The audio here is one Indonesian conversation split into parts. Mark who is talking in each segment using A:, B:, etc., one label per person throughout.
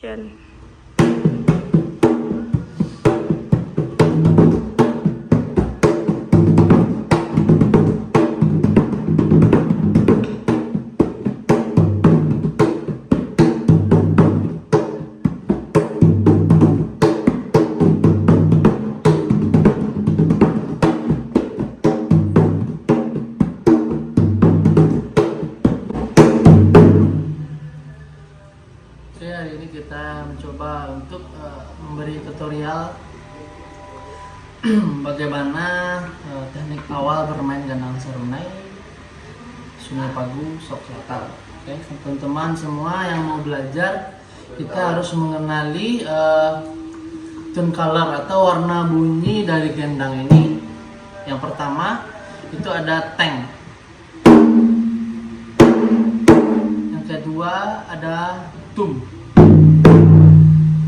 A: Jen.
B: Oke, hari ini kita mencoba untuk memberi tutorial bagaimana teknik awal bermain gandang serunai Sungai Pagu, Sok Selatan. Oke, teman-teman semua yang mau belajar, kita harus mengenali tone color atau warna bunyi dari gendang ini. Yang pertama itu ada teng. Yang kedua ada tum.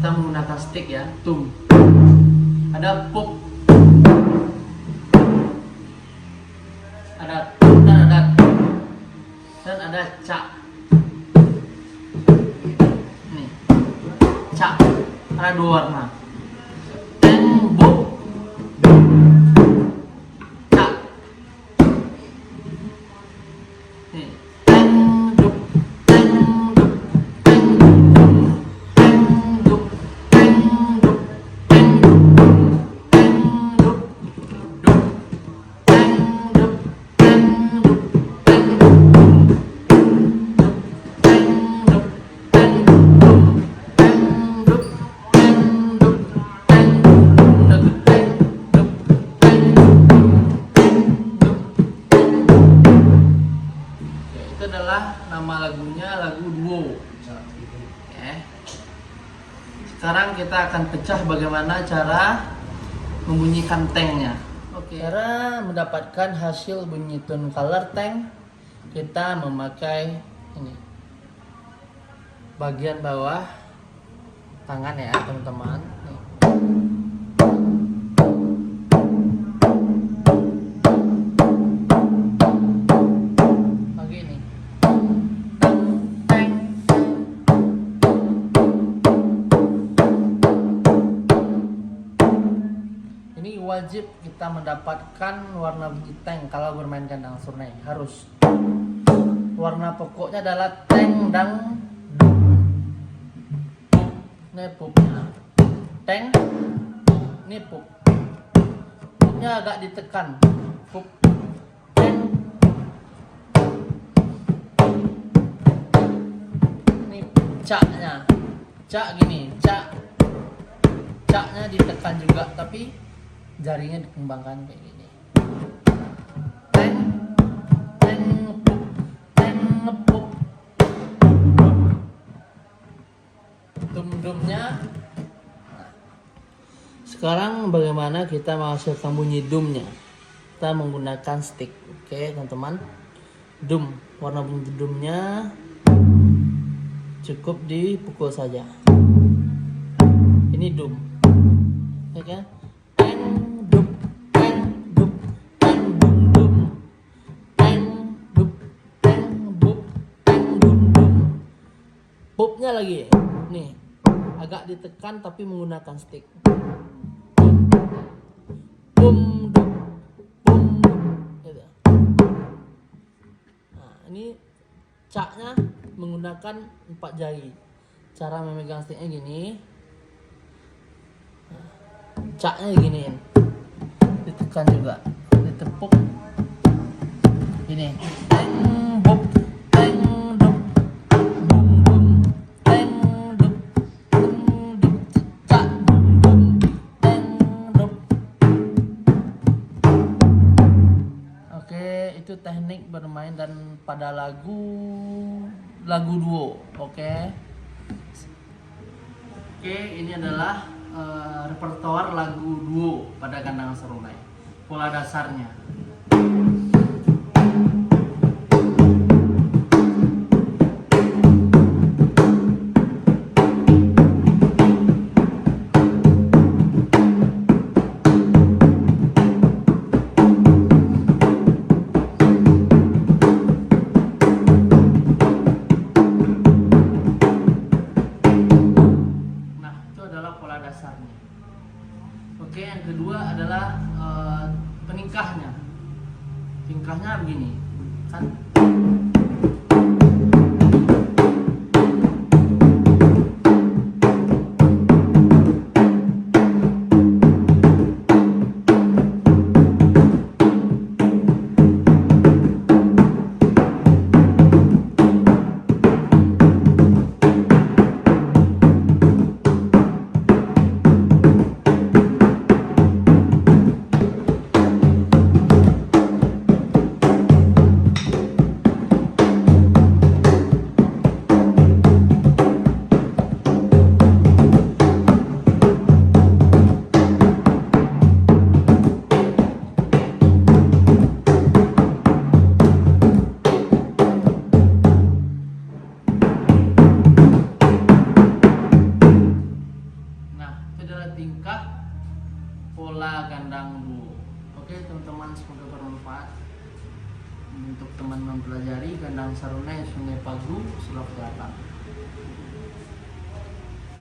B: Kita menggunakan stick ya, tum. Ada pop, ada dan ada cak. Nih, cak. Ada dua warna. Teng, bop, cak. Nih, teng, dup, teng, dup, teng, dup, teng, dup, teng, dup, teng, dup, teng, dup, teng, dup, teng, dup, itu adalah nama lagunya, lagu duo. Oke. Sekarang kita akan pecah bagaimana cara membunyikan tengnya. Oke. Cara mendapatkan hasil bunyi tone color teng, kita memakai ini bagian bawah tangan ya teman-teman. Nih. Begini. Teng. Ini wajib kita mendapatkan warna bunyi teng kalau bermain gandang serunai. Harus. Warna pokoknya adalah teng dan dup. Ini pupnya. Teng. Ini pup. Pupnya agak ditekan. Pup. Teng. Ini caknya. Cak gini, cak. Caknya ditekan juga, tapi jarinya dikembangkan kayak gini. Teng, teng, pup, teng, pup. Dum-dumnya. Sekarang bagaimana kita menghasilkan bunyi dumnya? Kita menggunakan stick. Oke, teman-teman. Dum, warna bunyi dumnya cukup dipukul saja. Ini dum. Oke. Teng, dup, teng, dup, teng, dum, dum. Teng, dup, teng, bup, teng, dum, dum. Popnya lagi. Nih. Agak ditekan tapi menggunakan stick. Bum, dup, bum, dup. Gitu. Nah, ini caknya menggunakan 4 jari. Cara memegang sticknya gini. Caknya diginiin, ditekan juga, ditepuk gini. Teng, bup, teng, dup, bum, bum, teng, dup, cak, bum, bum, teng, dup. Oke, itu teknik bermain dan pada lagu duo. Oke, ini adalah repertoar lagu duo pada gandang serunai. Pola dasarnya. dasarnya. Oke, yang kedua adalah peningkahnya. Tingkahnya begini, kan? Tingkah pola gandang duo. Oke teman-teman, semoga bermanfaat untuk teman mempelajari gandang Sarunai Sungai Pagu, Sulawesi Selatan.